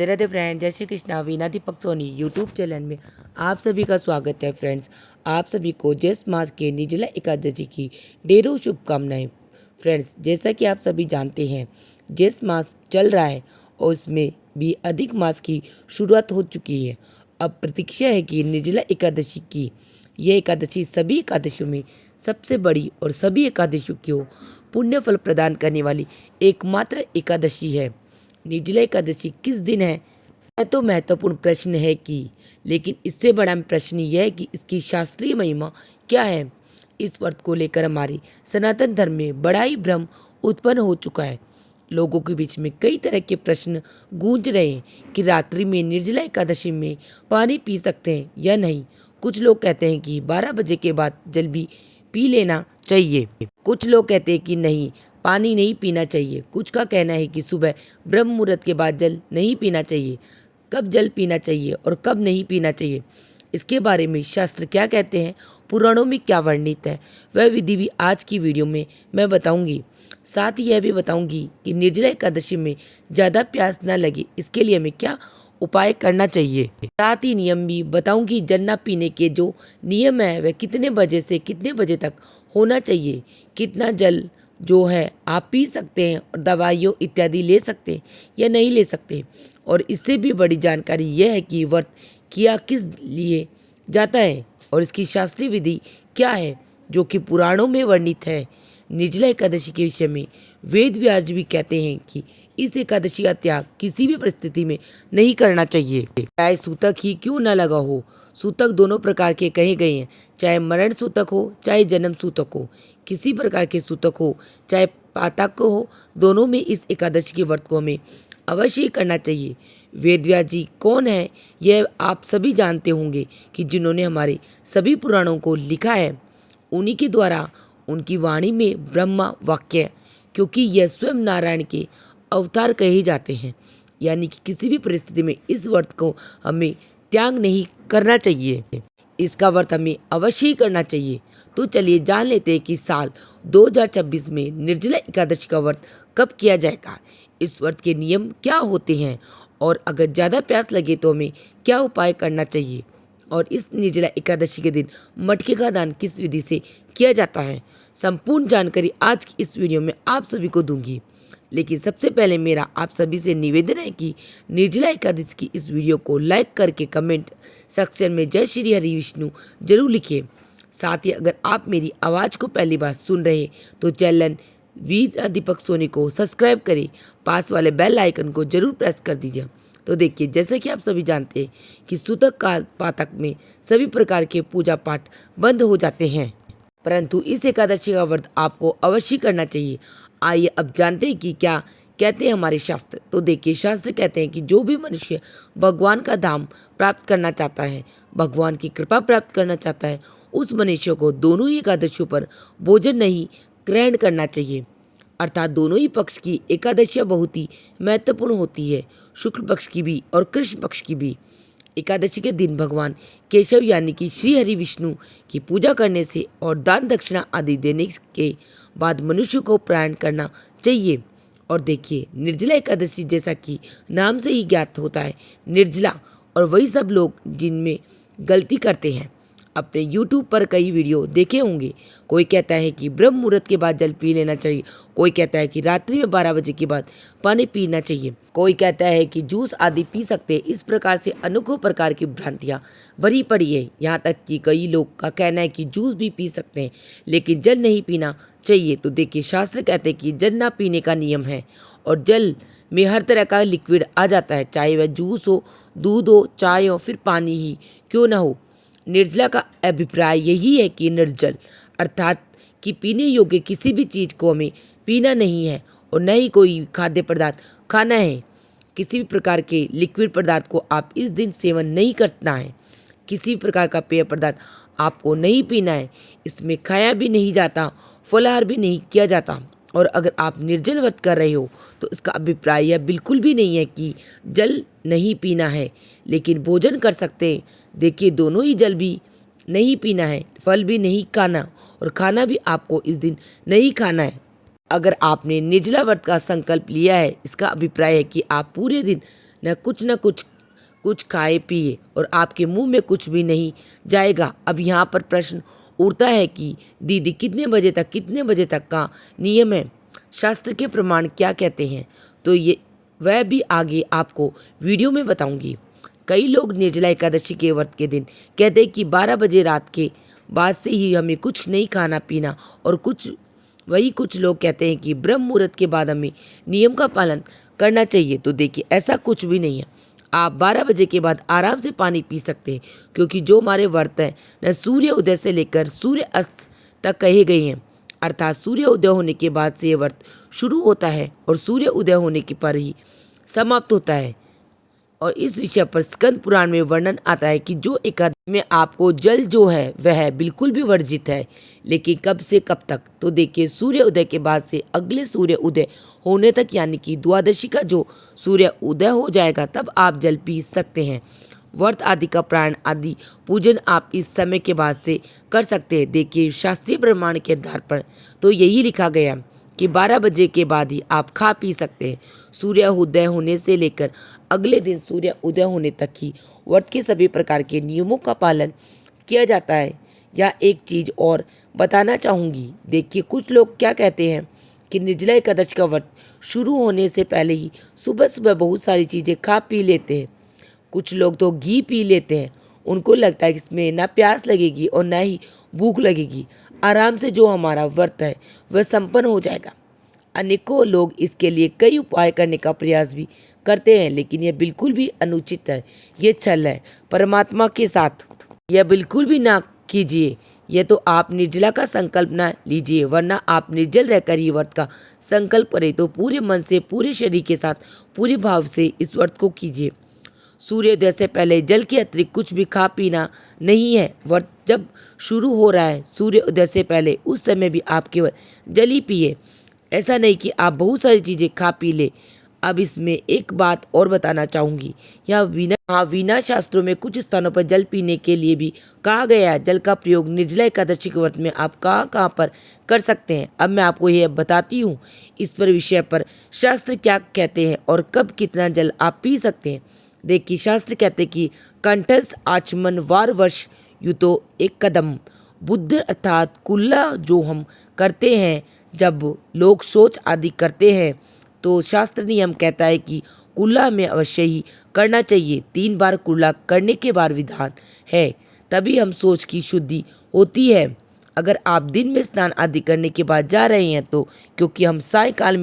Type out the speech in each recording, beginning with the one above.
Radhe friends, जय Shri Krishna. Veena Deepak Soni YouTube channel में आप सभी का स्वागत है। फ्रेंड्स, आप सभी को ज्येष्ठ मास के निर्जला एकादशी की ढेरों शुभकामनाएं। फ्रेंड्स, जैसा कि आप सभी जानते हैं, ज्येष्ठ मास चल रहा है और उसमें भी अधिक मास की शुरुआत हो चुकी है। अब प्रतीक्षा है कि निर्जला एकादशी की यह एकादशी सभी एकादशियों में सबसे बड़ी और सभी एकादशियों को पुण्य फल प्रदान करने वाली एकमात्र एकादशी है। निर्जला एकादशी किस दिन है? यह तो महत्वपूर्ण प्रश्न है लेकिन इससे बड़ा प्रश्न यह है कि इसकी शास्त्रीय महिमा क्या है। इस व्रत को लेकर हमारे सनातन धर्म में बड़ा ही भ्रम उत्पन्न हो चुका है। लोगों के बीच में कई तरह के प्रश्न गूंज रहे हैं कि रात्रि में निर्जला एकादशी में पानी पी सकते हैं या नहीं। कुछ लोग कहते हैं कि 12 बजे के बाद जल भी पी लेना चाहिए। कुछ लोग कहते हैं कि नहीं, पानी नहीं पीना चाहिए। कुछ का कहना है कि सुबह ब्रह्म मुहूर्त के बाद जल नहीं पीना चाहिए। कब जल पीना चाहिए और कब नहीं पीना चाहिए, इसके बारे में शास्त्र क्या कहते हैं, पुराणों में क्या वर्णित है, वह विधि भी आज की वीडियो में मैं बताऊंगी। साथ ही यह भी बताऊंगी कि निर्जला एकादशी में ज़्यादा प्यास न लगे, इसके लिए हमें क्या उपाय करना चाहिए। साथ ही नियम भी बताऊंगी। जल न पीने के जो नियम है वह कितने बजे से कितने बजे तक होना चाहिए, कितना जल जो है आप पी सकते हैं और दवाइयों इत्यादि ले सकते हैं या नहीं ले सकते। और इससे भी बड़ी जानकारी यह है कि व्रत किया किस लिए जाता है और इसकी शास्त्रीय विधि क्या है जो कि पुराणों में वर्णित है। निर्जला एकादशी के विषय में वेद व्यास भी कहते हैं कि इस एकादशी का त्याग किसी भी परिस्थिति में नहीं करना चाहिए, चाहे सूतक ही क्यों न लगा हो। सूतक दोनों प्रकार के कहे गए हैं, चाहे मरण सूतक हो चाहे जन्म सूतक हो। किसी प्रकार के सूतक हो चाहे पातक हो, दोनों में इस एकादशी के व्रत को हमें अवश्य ही करना चाहिए। वेद व्यास जी कौन है, यह आप सभी जानते होंगे कि जिन्होंने हमारे सभी पुराणों को लिखा है। उन्हीं के द्वारा उनकी वाणी में ब्रह्मा वाक्य, क्योंकि यह स्वयं नारायण के अवतार कहे जाते हैं। यानी कि किसी भी परिस्थिति में इस व्रत को हमें त्याग नहीं करना चाहिए, इसका व्रत हमें अवश्य ही करना चाहिए। तो चलिए जान लेते हैं कि साल 2026 में निर्जला एकादशी का व्रत कब किया जाएगा, इस व्रत के नियम क्या होते हैं और अगर ज़्यादा प्यास लगे तो हमें क्या उपाय करना चाहिए, और इस निर्जला एकादशी के दिन मटके का दान किस विधि से किया जाता है। संपूर्ण जानकारी आज की इस वीडियो में आप सभी को दूंगी। लेकिन सबसे पहले मेरा आप सभी से निवेदन है कि निर्जला एकादशी की इस वीडियो को लाइक करके कमेंट सेक्शन में जय श्री हरि विष्णु जरूर लिखिए। साथ ही अगर आप मेरी आवाज़ को पहली बार सुन रहे तो चैनल वीना दीपक सोनी को सब्सक्राइब करें, पास वाले बेल आइकन को जरूर प्रेस कर दीजिए। तो देखिए, जैसे कि आप सभी जानते हैं कि सूतक काल पातक में सभी प्रकार के पूजा पाठ बंद हो जाते हैं, परंतु इस एकादशी का व्रत आपको अवश्य करना चाहिए। आइए अब जानते हैं कि क्या कहते हैं हमारे शास्त्र। तो देखिए, शास्त्र कहते हैं कि जो भी मनुष्य भगवान का धाम प्राप्त करना चाहता है, भगवान की कृपा प्राप्त करना चाहता है, उस मनुष्य को दोनों ही एकादशियों पर भोजन नहीं ग्रहण करना चाहिए। अर्थात दोनों ही पक्ष की एकादशियाँ बहुत ही महत्वपूर्ण होती है, शुक्ल पक्ष की भी और कृष्ण पक्ष की भी। एकादशी के दिन भगवान केशव यानी कि श्री हरि विष्णु की पूजा करने से और दान दक्षिणा आदि देने के बाद मनुष्य को प्रयाण करना चाहिए। और देखिए, निर्जला एकादशी जैसा कि नाम से ही ज्ञात होता है, निर्जला और वही सब लोग जिनमें गलती करते हैं। अपने YouTube पर कई वीडियो देखे होंगे। कोई कहता है कि ब्रह्म मुहूर्त के बाद जल पी लेना चाहिए, कोई कहता है कि रात्रि में 12 बजे के बाद पानी पीना चाहिए, कोई कहता है कि जूस आदि पी सकते हैं। इस प्रकार से अनेकों प्रकार की भ्रांतियाँ भरी पड़ी है। यहाँ तक कि कई लोग का कहना है कि जूस भी पी सकते हैं लेकिन जल नहीं पीना चाहिए। तो देखिए, शास्त्र कहते हैं कि जल ना पीने का नियम है और जल में हर तरह का लिक्विड आ जाता है, चाहे वह जूस हो, दूध हो, चाय हो, फिर पानी ही क्यों ना हो। निर्जला का अभिप्राय यही है कि निर्जल अर्थात कि पीने योग्य किसी भी चीज़ को हमें पीना नहीं है और न ही कोई खाद्य पदार्थ खाना है। किसी भी प्रकार के लिक्विड पदार्थ को आप इस दिन सेवन नहीं करना है। किसी भी प्रकार का पेय पदार्थ आपको नहीं पीना है। इसमें खाया भी नहीं जाता, फलाहार भी नहीं किया जाता। और अगर आप निर्जल व्रत कर रहे हो तो इसका अभिप्राय यह बिल्कुल भी नहीं है कि जल नहीं पीना है, लेकिन भोजन कर सकते हैं। देखिए, दोनों ही जल भी नहीं पीना है, फल भी नहीं खाना और खाना भी आपको इस दिन नहीं खाना है। अगर आपने निर्जला व्रत का संकल्प लिया है, इसका अभिप्राय है कि आप पूरे दिन न कुछ खाए पिए और आपके मुंह में कुछ भी नहीं जाएगा। अब यहाँ पर प्रश्न उठता है कि दीदी कितने बजे तक का नियम है, शास्त्र के प्रमाण क्या कहते हैं, तो ये वह भी आगे आपको वीडियो में बताऊंगी। कई लोग निर्जला एकादशी के व्रत के दिन कहते हैं कि 12 बजे रात के बाद से ही हमें कुछ नहीं खाना पीना, और कुछ लोग कहते हैं कि ब्रह्म मुहूर्त के बाद हमें नियम का पालन करना चाहिए। तो देखिए, ऐसा कुछ भी नहीं है। आप 12 बजे के बाद आराम से पानी पी सकते हैं, क्योंकि जो हमारे व्रत हैं न सूर्य उदय से लेकर सूर्य अस्त तक कहे गए हैं, अर्थात सूर्य उदय होने के बाद से ये व्रत शुरू होता है और सूर्य उदय होने के पर ही समाप्त होता है। और इस विषय पर स्कंद पुराण में वर्णन आता है कि जो एकादशी में आपको जल जो है वह बिल्कुल भी वर्जित है, लेकिन कब से कब तक, तो देखिए सूर्य उदय के बाद से अगले सूर्य उदय होने तक, यानी कि द्वादशी का जो सूर्य उदय हो जाएगा तब आप जल पी सकते हैं। व्रत आदि का प्राण आदि पूजन आप इस समय के बाद से कर सकते हैं। देखिए, शास्त्रीय प्रमाण के आधार पर तो यही लिखा गया कि 12 बजे के बाद ही आप खा पी सकते हैं। सूर्य उदय होने से लेकर अगले दिन सूर्य उदय होने तक ही व्रत के सभी प्रकार के नियमों का पालन किया जाता है। या एक चीज़ और बताना चाहूँगी, देखिए कुछ लोग क्या कहते हैं कि निर्जला एकादशी का व्रत शुरू होने से पहले ही सुबह सुबह बहुत सारी चीज़ें खा पी लेते हैं। कुछ लोग तो घी पी लेते हैं, उनको लगता है कि इसमें ना प्यास लगेगी और ना ही भूख लगेगी, आराम से जो हमारा व्रत है वह संपन्न हो जाएगा। अनेकों लोग इसके लिए कई उपाय करने का प्रयास भी करते हैं, लेकिन यह बिल्कुल भी अनुचित है, ये छल है परमात्मा के साथ। यह बिल्कुल भी ना कीजिए। यह तो आप निर्जला का संकल्प ना लीजिए, वरना आप निर्जल रहकर ही व्रत का संकल्प करें तो पूरे मन से, पूरे शरीर के साथ, पूरे भाव से इस व्रत को कीजिए। सूर्योदय से पहले जल के अतिरिक्त कुछ भी खा पीना नहीं है। व्रत जब शुरू हो रहा है सूर्योदय से पहले, उस समय भी आप केवल जल ही पिए, ऐसा नहीं कि आप बहुत सारी चीज़ें खा पी ले। अब इसमें एक बात और बताना चाहूँगी, यहाँ वीना शास्त्रों में कुछ स्थानों पर जल पीने के लिए भी कहा गया है। जल का प्रयोग निर्जला एकादशी के व्रत में आप कहाँ कहाँ पर कर सकते हैं, अब मैं आपको यह बताती हूँ। इस पर विषय पर शास्त्र क्या कहते हैं और कब कितना जल आप पी सकते हैं। देखिए, शास्त्र कहते हैं कि कंठस्थ आचमन वार वर्ष युतो एक कदम बुद्ध, अर्थात कुल्ला जो हम करते हैं जब लोग शौच आदि करते हैं, तो शास्त्र नियम कहता है कि कुल्ला में अवश्य ही करना चाहिए। 3 बार कुल्ला करने के बाद विधान है, तभी हम शौच की शुद्धि होती है। अगर आप दिन में स्नान आदि करने के बाद जा रहे हैं तो, क्योंकि हम सायकाल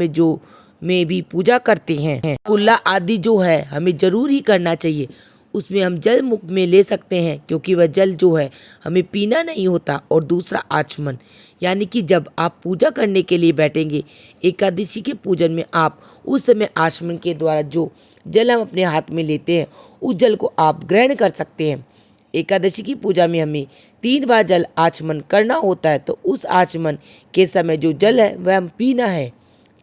में भी पूजा करते हैं, कुल्ला आदि जो है हमें जरूर ही करना चाहिए। उसमें हम जल मुख में ले सकते हैं, क्योंकि वह जल जो है हमें पीना नहीं होता। और दूसरा आचमन, यानी कि जब आप पूजा करने के लिए बैठेंगे एकादशी के पूजन में, आप उस समय आचमन के द्वारा जो जल हम अपने हाथ में लेते हैं उस जल को आप ग्रहण कर सकते हैं। एकादशी की पूजा में हमें 3 बार जल आचमन करना होता है, तो उस आचमन के समय जो जल है वह हम पीना है।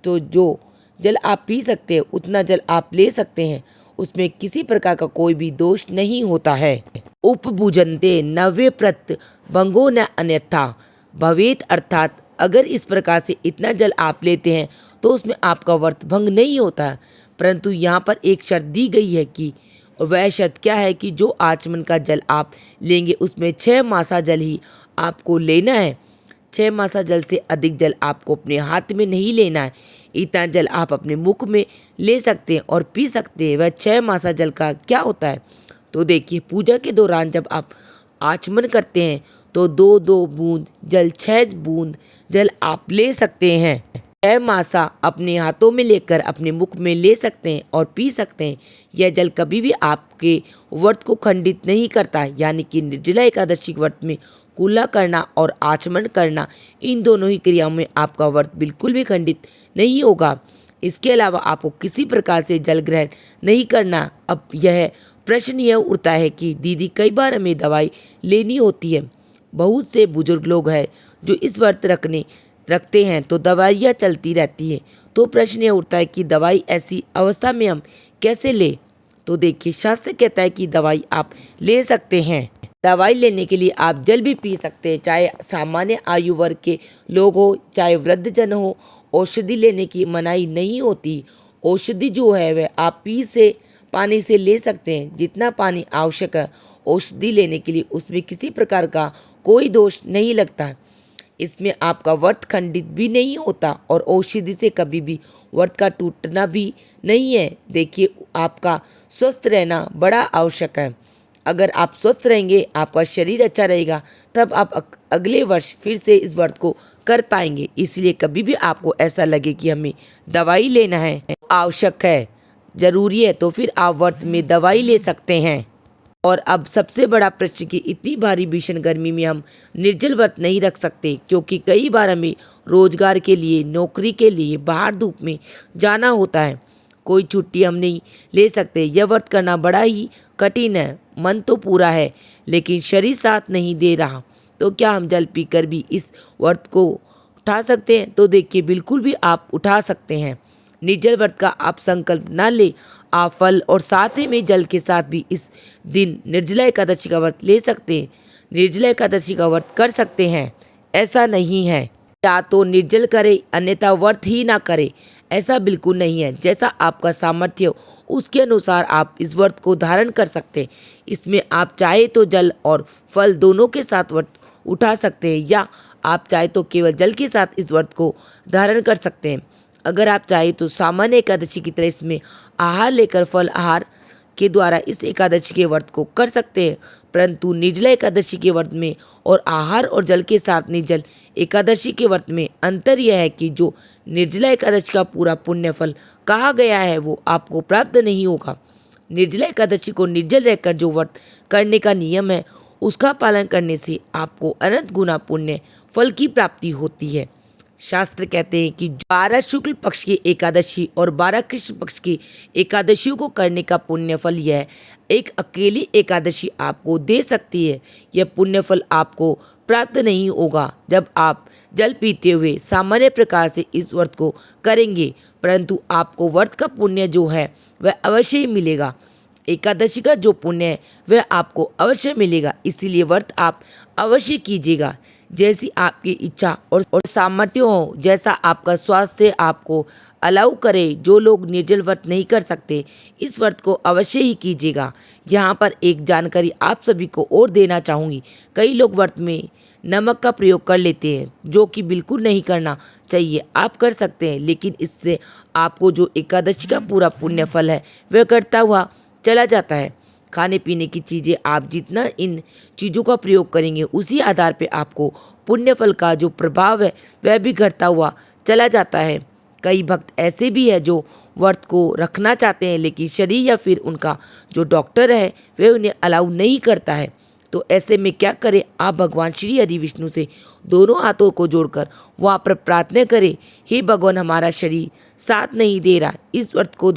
तो जो जल आप पी सकते हैं उतना जल आप ले सकते हैं, उसमें किसी प्रकार का कोई भी दोष नहीं होता है। उपभुजन्ते नव्य प्रत भंगो न अन्यथा भवेत, अर्थात अगर इस प्रकार से इतना जल आप लेते हैं तो उसमें आपका व्रत भंग नहीं होता है। परंतु यहाँ पर एक शर्त दी गई है कि वह शर्त क्या है कि जो आचमन का जल आप लेंगे उसमें 6 मासा जल ही आपको लेना है। 6 मासा जल से अधिक जल आपको अपने हाथ में नहीं लेना है। इतना जल आप अपने मुख में ले सकते हैं और पी सकते हैं। वह 6 मासा जल का क्या होता है, तो देखिए, पूजा के दौरान जब आप आचमन करते हैं तो 2-2 बूंद जल, 6 बूंद जल आप ले सकते हैं। 6 मासा अपने हाथों में लेकर अपने मुख में ले सकते हैं और पी सकते हैं। यह जल कभी भी आपके व्रत को खंडित नहीं करता है, यानी कि निर्जला एकादशी व्रत में कुल्ला करना और आचमन करना, इन दोनों ही क्रियाओं में आपका व्रत बिल्कुल भी खंडित नहीं होगा। इसके अलावा आपको किसी प्रकार से जल ग्रहण नहीं करना। अब यह प्रश्न यह उठता है कि दीदी कई बार हमें दवाई लेनी होती है। बहुत से बुजुर्ग लोग हैं जो इस व्रत रखते हैं तो दवाइयाँ चलती रहती है। तो प्रश्न यह उठता है कि दवाई ऐसी अवस्था में हम कैसे लें। तो देखिए, शास्त्र कहता है कि दवाई आप ले सकते हैं। दवाई लेने के लिए आप जल भी पी सकते हैं, चाहे सामान्य आयु वर्ग के लोग हो चाहे वृद्धजन हो। औषधि लेने की मनाही नहीं होती। औषधि जो है वह आप पानी से ले सकते हैं। जितना पानी आवश्यक है औषधि लेने के लिए, उसमें किसी प्रकार का कोई दोष नहीं लगता। इसमें आपका व्रत खंडित भी नहीं होता और औषधि से कभी भी व्रत का टूटना भी नहीं है। देखिए, आपका स्वस्थ रहना बड़ा आवश्यक है। अगर आप स्वस्थ रहेंगे, आपका शरीर अच्छा रहेगा, तब आप अगले वर्ष फिर से इस व्रत को कर पाएंगे। इसलिए कभी भी आपको ऐसा लगे कि हमें दवाई लेना है, आवश्यक है, जरूरी है, तो फिर आप व्रत में दवाई ले सकते हैं। और अब सबसे बड़ा प्रश्न कि इतनी भारी भीषण गर्मी में हम निर्जल व्रत नहीं रख सकते, क्योंकि कई बार हमें रोजगार के लिए, नौकरी के लिए बाहर धूप में जाना होता है। कोई छुट्टी हम नहीं ले सकते। यह व्रत करना बड़ा ही कठिन है। मन तो पूरा है, लेकिन शरीर साथ नहीं दे रहा। तो क्या हम जल पीकर भी इस व्रत को उठा सकते हैं? तो देखिए, बिल्कुल भी आप उठा सकते हैं। निर्जल व्रत का आप संकल्प न ले, आप फल और साथ ही में जल के साथ भी इस दिन निर्जला एकादशी का व्रत ले सकते हैं, निर्जला एकादशी का व्रत कर सकते हैं। ऐसा नहीं है या तो निर्जल करे अन्यथा व्रत ही ना करे, ऐसा बिल्कुल नहीं है। जैसा आपका सामर्थ्य हो उसके अनुसार आप इस व्रत को धारण कर सकते हैं। इसमें आप चाहे तो जल और फल दोनों के साथ व्रत उठा सकते हैं, या आप चाहे तो केवल जल के साथ इस व्रत को धारण कर सकते हैं। अगर आप चाहे तो सामान्य एकादशी की तरह इसमें आहार लेकर फल आहार के द्वारा इस एकादशी के व्रत को कर सकते हैं, परंतु निर्जला एकादशी के व्रत में और आहार और जल के साथ निर्जल एकादशी के व्रत में अंतर यह है कि जो निर्जला एकादशी का पूरा पुण्य फल कहा गया है वो आपको प्राप्त नहीं होगा। निर्जला एकादशी को निर्जल रहकर जो व्रत करने का नियम है उसका पालन करने से आपको अनंत गुना पुण्य फल की प्राप्ति होती है। शास्त्र कहते हैं कि 12 शुक्ल पक्ष की एकादशी और 12 कृष्ण पक्ष की एकादशियों को करने का पुण्य फल यह एक अकेली एकादशी आपको दे सकती है। यह पुण्य फल आपको प्राप्त नहीं होगा जब आप जल पीते हुए सामान्य प्रकार से इस व्रत को करेंगे, परंतु आपको व्रत का पुण्य जो है वह अवश्य ही मिलेगा। एकादशी का जो पुण्य है वह आपको अवश्य मिलेगा। इसीलिए व्रत आप अवश्य कीजिएगा, जैसी आपकी इच्छा और सामर्थ्य हो, जैसा आपका स्वास्थ्य आपको अलाउ करे। जो लोग निर्जल व्रत नहीं कर सकते, इस व्रत को अवश्य ही कीजिएगा। यहाँ पर एक जानकारी आप सभी को और देना चाहूँगी। कई लोग व्रत में नमक का प्रयोग कर लेते हैं, जो कि बिल्कुल नहीं करना चाहिए। आप कर सकते हैं, लेकिन इससे आपको जो एकादशी का पूरा पुण्य फल है वह करता हुआ चला जाता है। खाने पीने की चीज़ें आप जितना इन चीज़ों का प्रयोग करेंगे उसी आधार पे आपको पुण्य फल का जो प्रभाव है वह भी घटता हुआ चला जाता है। कई भक्त ऐसे भी हैं जो व्रत को रखना चाहते हैं, लेकिन शरीर या फिर उनका जो डॉक्टर है वह उन्हें अलाउ नहीं करता है। तो ऐसे में क्या करें? आप भगवान श्री हरि विष्णु से दोनों हाथों को जोड़कर वहाँ पर प्रार्थना करें, हे भगवान, हमारा शरीर साथ नहीं दे रहा, इस व्रत को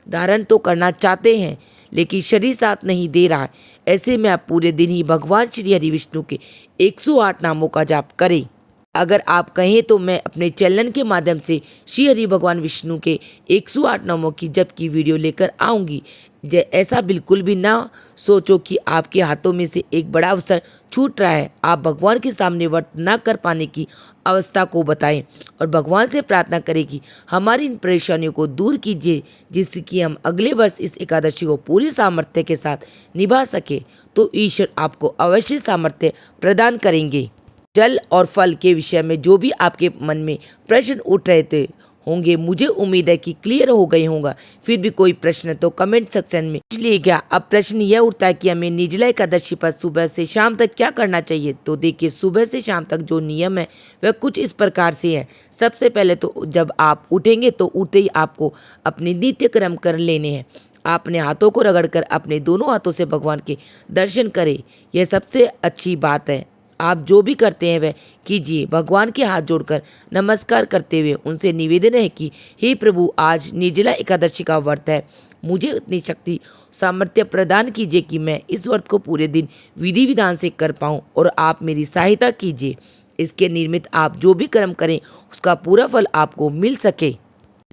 धारण तो करना चाहते हैं लेकिन शरीर साथ नहीं दे रहा है। ऐसे में आप पूरे दिन ही भगवान श्री हरि विष्णु के 108 नामों का जाप करें। अगर आप कहें तो मैं अपने चैनल के माध्यम से श्री हरि भगवान विष्णु के 108 नामों की जप की वीडियो लेकर आऊँगी। ऐसा बिल्कुल भी ना सोचो कि आपके हाथों में से एक बड़ा अवसर छूट रहा है। आप भगवान के सामने व्रत ना कर पाने की अवस्था को बताएं और भगवान से प्रार्थना करें कि हमारी इन परेशानियों को दूर कीजिए, जिससे कि हम अगले वर्ष इस एकादशी को पूरी सामर्थ्य के साथ निभा सके। तो ईश्वर आपको अवश्य सामर्थ्य प्रदान करेंगे। जल और फल के विषय में जो भी आपके मन में प्रश्न उठ रहे थे होंगे, मुझे उम्मीद है कि क्लियर हो गए होगा। फिर भी कोई प्रश्न तो कमेंट सेक्शन में इसलिए क्या अब प्रश्न यह उठता है कि हमें निर्जला एकादशी पर सुबह से शाम तक क्या करना चाहिए। तो देखिए, सुबह से शाम तक जो नियम है वह कुछ इस प्रकार से है। सबसे पहले तो जब आप उठेंगे तो उठते ही आपको अपने नित्य कर्म कर लेने हैं। आप अपने हाथों को रगड़कर अपने दोनों हाथों से भगवान के दर्शन करें, यह सबसे अच्छी बात है। आप जो भी करते हैं वह कीजिए। भगवान के हाथ जोड़कर नमस्कार करते हुए उनसे निवेदन है कि हे प्रभु, आज निर्जला एकादशी का व्रत है, मुझे इतनी शक्ति सामर्थ्य प्रदान कीजिए कि मैं इस व्रत को पूरे दिन विधि विधान से कर पाऊँ और आप मेरी सहायता कीजिए। इसके निर्मित आप जो भी कर्म करें उसका पूरा फल आपको मिल सके।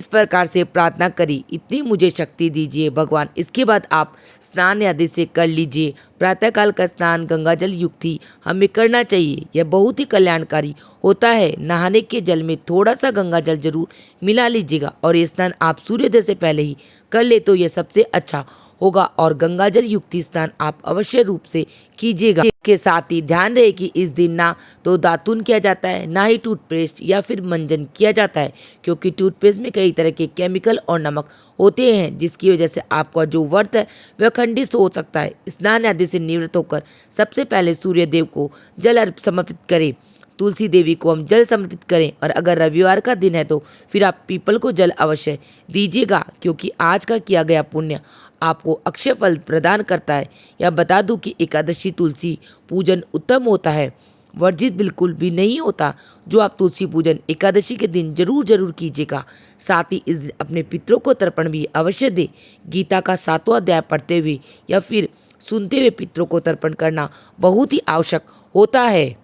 इस प्रकार से प्रार्थना करी, इतनी मुझे शक्ति दीजिए भगवान। इसके बाद आप स्नान आदि से कर लीजिए। प्रातःकाल का स्नान गंगाजल युक्त ही हमें करना चाहिए। यह बहुत ही कल्याणकारी होता है। नहाने के जल में थोड़ा सा गंगाजल जरूर मिला लीजिएगा और ये स्नान आप सूर्योदय से पहले ही कर ले तो यह सबसे अच्छा होगा और गंगाजल युक्त स्नान आप अवश्य रूप से कीजिएगा। इसके साथ ही ध्यान रहे कि इस दिन ना तो दातुन किया जाता है, ना ही टूथपेस्ट या फिर मंजन किया जाता है, क्योंकि टूथपेस्ट में कई तरह के केमिकल और नमक होते हैं, जिसकी वजह से आपका जो व्रत है वह खंडित हो सकता है। स्नान आदि से निवृत्त होकर सबसे पहले सूर्य देव को जल अर्घ समर्पित करें, तुलसी देवी को हम जल समर्पित करें और अगर रविवार का दिन है तो फिर आप पीपल को जल अवश्य दीजिएगा, क्योंकि आज का किया गया पुण्य आपको अक्षय फल प्रदान करता है। या बता दूं कि एकादशी तुलसी पूजन उत्तम होता है, वर्जित बिल्कुल भी नहीं होता, जो आप तुलसी पूजन एकादशी के दिन जरूर कीजिएगा। साथ ही इस दिन अपने पितरों को तर्पण भी अवश्य दे। गीता का 7वां अध्याय पढ़ते हुए या फिर सुनते हुए पितरों को तर्पण करना बहुत ही आवश्यक होता है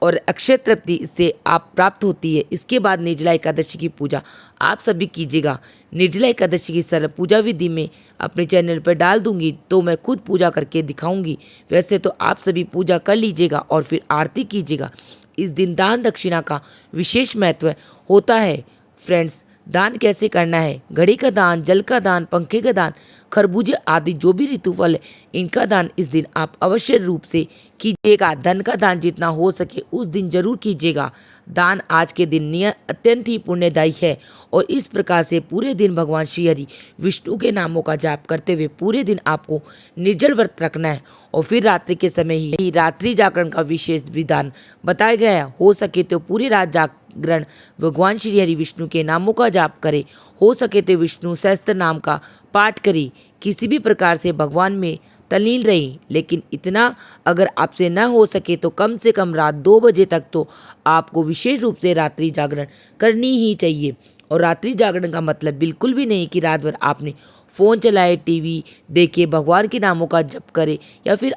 और अक्षय तृप्ति इससे आप प्राप्त होती है। इसके बाद निर्जला एकादशी की पूजा आप सभी कीजिएगा। निर्जला एकादशी की सरल पूजा विधि में अपने चैनल पर डाल दूंगी, तो मैं खुद पूजा करके दिखाऊंगी। वैसे तो आप सभी पूजा कर लीजिएगा और फिर आरती कीजिएगा। इस दिन दान दक्षिणा का विशेष महत्व होता है। फ्रेंड्स, दान कैसे करना है? घड़ी का दान, जल का दान, पंखे का दान, खरबूजे आदि जो भी ऋतुफल है इनका दान इस दिन आप अवश्य रूप से कीजिएगा। धन का दान जितना हो सके उस दिन जरूर कीजिएगा। दान आज के दिन अत्यंत ही पुण्यदायी है और इस प्रकार से पूरे दिन भगवान श्री हरि विष्णु के नामों का जाप करते हुए पूरे दिन आपको निर्जल व्रत रखना है और फिर रात्रि के समय ही रात्रि जागरण का विशेष विधान बताया गया है। हो सके तो पूरी रात जागरण भगवान श्री हरि विष्णु के नामों का जाप करे, हो सके तो विष्णु सहस्त्र नाम का पाठ करी। किसी भी प्रकार से भगवान में तल्लीन रही, लेकिन इतना अगर आपसे न हो सके तो कम से कम रात 2 बजे तक तो आपको विशेष रूप से रात्रि जागरण करनी ही चाहिए। और रात्रि जागरण का मतलब बिल्कुल भी नहीं कि रात भर आपने फ़ोन चलाए, टीवी देखे, भगवान के नामों का जप करे या फिर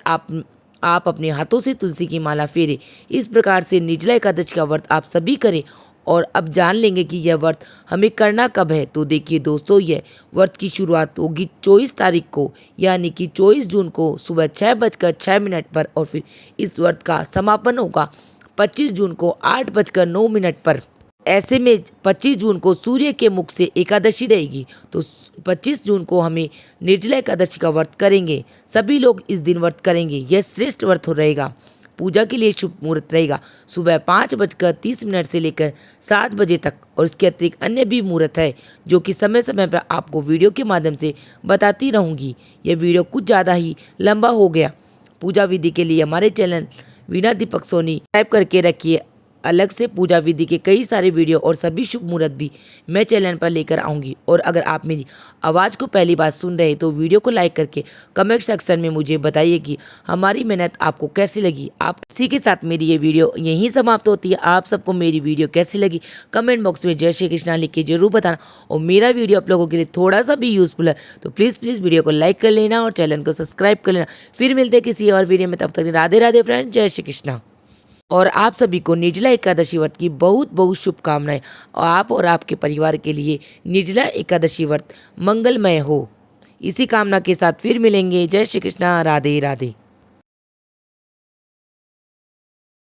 आप अपने हाथों से तुलसी की माला फेरे। इस प्रकार से निर्जला एकादशी का व्रत आप सभी करें। और अब जान लेंगे कि यह व्रत हमें करना कब है। तो देखिए दोस्तों, यह व्रत की शुरुआत होगी 24 तारीख को, यानी कि 24 जून को सुबह 6:06 पर और फिर इस व्रत का समापन होगा 25 जून को 8:09 पर। ऐसे में 25 जून को सूर्य के मुख से एकादशी रहेगी, तो 25 जून को हमें निर्जला एकादशी का व्रत करेंगे। सभी लोग इस दिन व्रत करेंगे। यह श्रेष्ठ व्रत रहेगा। पूजा के लिए शुभ मुहूर्त रहेगा सुबह 5:30 से लेकर 7 बजे तक और इसके अतिरिक्त अन्य भी मुहूर्त है जो कि समय समय पर आपको वीडियो के माध्यम से बताती रहूँगी। यह वीडियो कुछ ज़्यादा ही लंबा हो गया। पूजा विधि के लिए हमारे चैनल वीणा दीपक सोनी सब्सक्राइब करके रखिए। अलग से पूजा विधि के कई सारे वीडियो और सभी शुभ मुहूर्त भी मैं चैनल पर लेकर आऊँगी। और अगर आप मेरी आवाज़ को पहली बार सुन रहे हैं तो वीडियो को लाइक करके कमेंट सेक्शन में मुझे बताइए कि हमारी मेहनत आपको कैसी लगी। आप इसी के साथ मेरी ये वीडियो यहीं समाप्त होती है। आप सबको मेरी वीडियो कैसी लगी कमेंट बॉक्स में जय श्री कृष्णा लिख के जरूर बताना। और मेरा वीडियो आप लोगों के लिए थोड़ा सा भी यूज़फुल है तो प्लीज़ वीडियो को लाइक कर लेना और चैनल को सब्सक्राइब कर लेना। फिर मिलते हैं किसी और वीडियो में, तब तक राधे राधे फ्रेंड, जय श्री कृष्णा। और आप सभी को निर्जला एकादशी व्रत की बहुत बहुत शुभकामनाएं और आप और आपके परिवार के लिए निर्जला एकादशी व्रत मंगलमय हो। इसी कामना के साथ फिर मिलेंगे। जय श्री कृष्णा, राधे राधे।